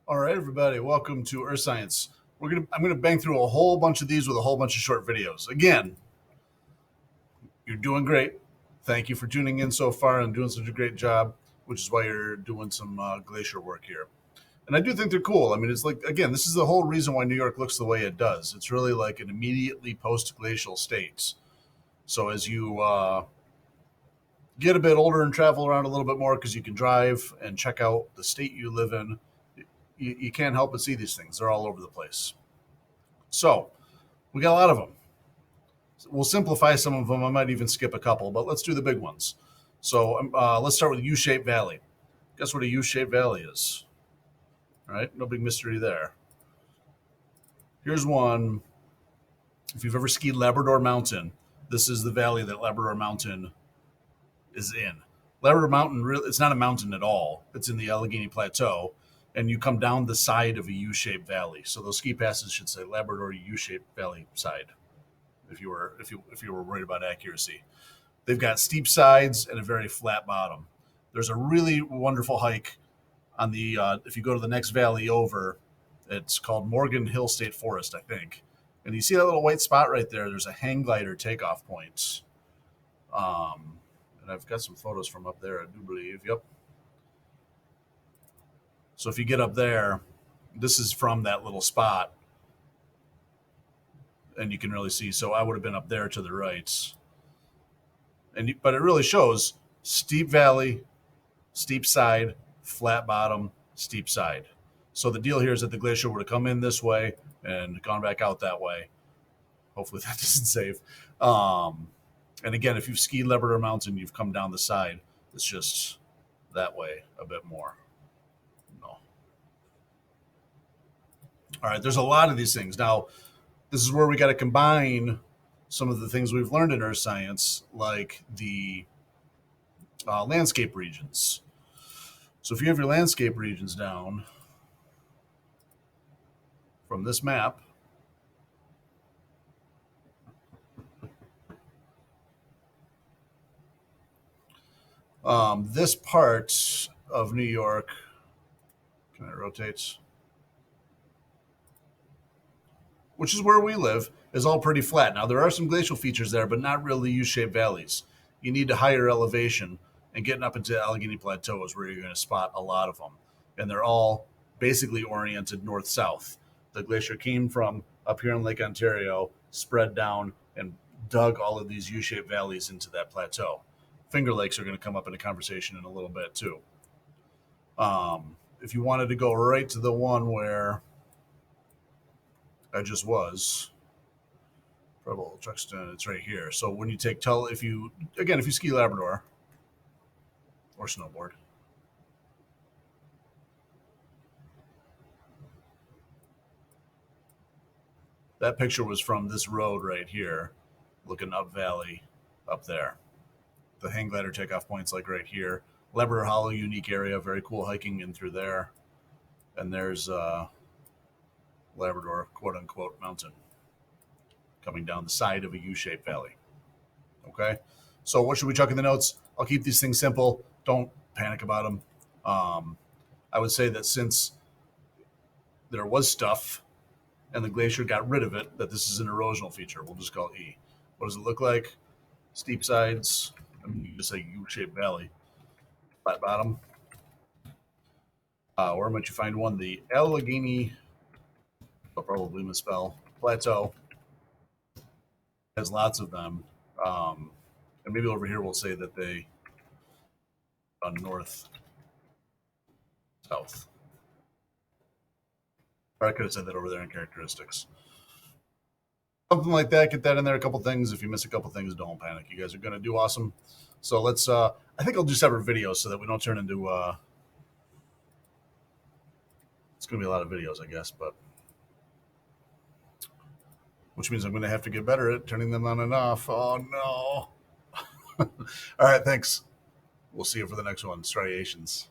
All right, everybody, welcome to Earth Science. I'm gonna bang through a whole bunch of these with a whole bunch of short videos. Again, you're doing great. Thank you for tuning in so far and doing such a great job, which is why you're doing some glacier work here. And I do think they're cool. I mean, it's like again, this is the whole reason why New York looks the way it does. It's really like an immediately post-glacial state. So as you get a bit older and travel around a little bit more because you can drive and check out the state you live in, you can't help but see these things. They're all over the place. So we got a lot of them. We'll simplify some of them. I might even skip a couple, but let's do the big ones. So let's start with U-shaped valley. Guess what a U-shaped valley is? All right, no big mystery there. Here's one. If you've ever skied Labrador Mountain, this is the valley that Labrador Mountain is in. Labrador Mountain, really, it's not a mountain at all. It's in the Allegheny Plateau, and you come down the side of a U-shaped valley. So those ski passes should say Labrador U-shaped valley side. If you were worried about accuracy, they've got steep sides and a very flat bottom. There's a really wonderful hike on the if you go to the next valley over. It's called Morgan Hill State Forest, I think. And you see that little white spot right there. There's a hang glider takeoff point. And I've got some photos from up there, I do believe. Yep. So if you get up there, this is from that little spot. And you can really see. So I would have been up there to the right. But it really shows steep valley, steep side, flat bottom, steep side. So the deal here is that the glacier would have come in this way and gone back out that way. Hopefully that isn't safe. And again, if you've skied Labrador Mountain, you've come down the side. It's just that way a bit more. No. All right, there's a lot of these things. Now, this is where we got to combine some of the things we've learned in earth science, like the landscape regions. So if you have your landscape regions down from this map, this part of New York, can I rotate? Which is where we live, is all pretty flat. Now, there are some glacial features there, but not really U-shaped valleys. You need to higher elevation, and getting up into the Allegheny Plateau is where you're going to spot a lot of them. And they're all basically oriented north-south. The glacier came from up here in Lake Ontario, spread down, and dug all of these U-shaped valleys into that plateau. Finger Lakes are going to come up in a conversation in a little bit, too. If you wanted to go right to the one where I just was. Preble, Truxton, it's right here. So when you take if you ski Labrador or snowboard, that picture was from this road right here, looking up valley up there. The hang glider takeoff points like right here. Labrador Hollow, unique area, very cool hiking in through there. And there's Labrador, quote unquote, mountain coming down the side of a U-shaped valley. Okay, so what should we chuck in the notes? I'll keep these things simple. Don't panic about them. I would say that since there was stuff and the glacier got rid of it, that this is an erosional feature. We'll just call it E. What does it look like? Steep sides. I mean, you just say U-shaped valley. Flat bottom. Where might you find one? The Allegheny, I'll probably misspell, Plateau. Has lots of them. And maybe over here we'll say that they on north, south. Or I could have said that over there in characteristics. Something like that. Get that in there. A couple things. If you miss a couple things, don't panic. You guys are going to do awesome. So let's. I think I'll do separate videos so that we don't turn into. It's going to be a lot of videos, I guess, but which means I'm going to have to get better at turning them on and off. Oh no! All right, thanks. We'll see you for the next one. Striations.